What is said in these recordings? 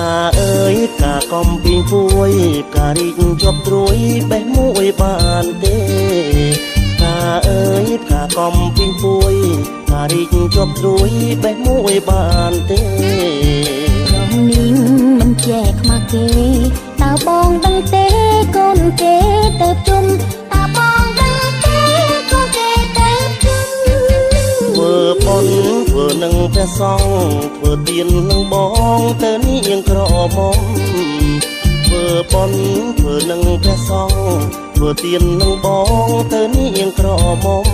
កាអើយកាកំពីងពួយការីកជាប់ត្រួយបេះមួយបានទេកាអើយកាកំពីងពួយការីកជាប់ត្រួយបេះមួយបានទេរំនេះមិនចែកខ្មាស់គេតើបងដឹងទេកូនគេទៅជុំតើបងដឹងទេកូនគេទៅជុំធ្វើបុណ្យធ្វើនឹងព្រះសង្ឃធ្វើទាននឹងបងទៅនាងក្រមុំធ្វើបុណ្យធ្វើនឹងព្រះសង្ឃធ្វើទាននឹងបងទៅនាងក្រមុំ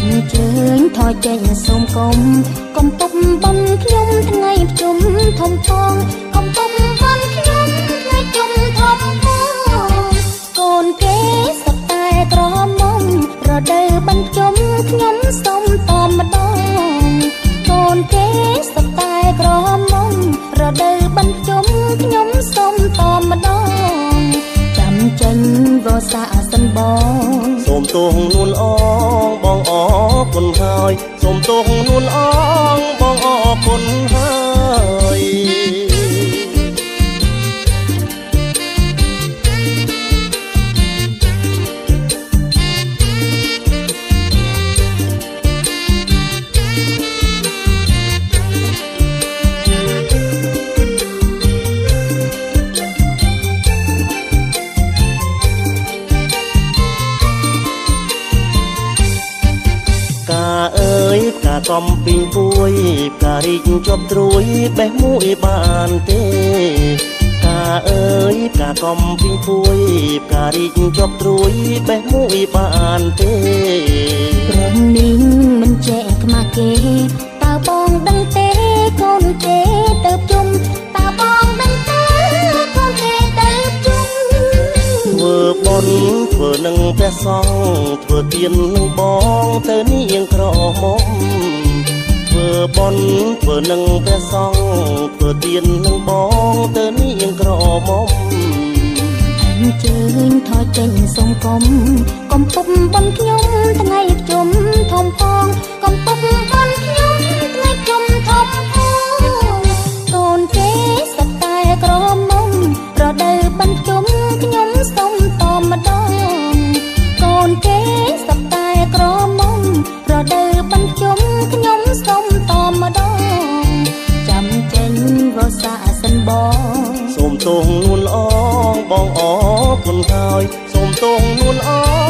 អញ្ជើញថយចេញសូមកុំពុកបំខ្ញុំថ្ងៃប្រជុំធំផងកុំពុកបំខ្ញុំថ្ងៃជុំធំផងកូនគេសត្វតែក្រមុំរដូវបញ្ជុំខ្ញុំសុំតម្ដងកូនគេសត្វតែក្រមុំរដូវបញ្ជុំខ្ញុំសុំតម្ដងចាំចេញវស្សាសិនបងសូមទោសនួនអងបងអរគុណហើយសូមទោសនួនអងបងអរគុណហើយកាកំពីងពួយការីកជាប់ត្រួយបេះមួយបានទេកាអើយកាកំពីងពួយការីកជាប់ត្រួយបេះមួយបានទេព្រមនេះមិនចែកខ្មាស់គេតើបងដឹងទេកូនគេទៅជុំតើបងដឹងទេកូនគេទៅជុំធ្វើបុណ្យធ្វើនឹងព្រះសង្ឃធ្វើទាននឹងបងទៅនាងក្រមុំធ្វើបុណ្យធ្វើនឹងព្រះសង្ឃធ្វើទាននឹងបងទៅនាងក្រមុំអញ្ជើញថយចេញសូមកុំពុកបំខ្ញុំថ្ងៃប្រជុំធំផងកុំពុកបំខ្ញុំថ្ងៃជុំធំផងកូនគេសត្វតែក្រមុំរដូវបញ្ជុំខ្ញុំសុំតម្ដងកូនគេសត្វតែក្រមុំរដូវបញ្ជុំខ្ញុំសុំតម្ដងចាំចេញវស្សាសិនបងសូមទោសនួនអងបងអរគុណហើយសូមទោសនួនអង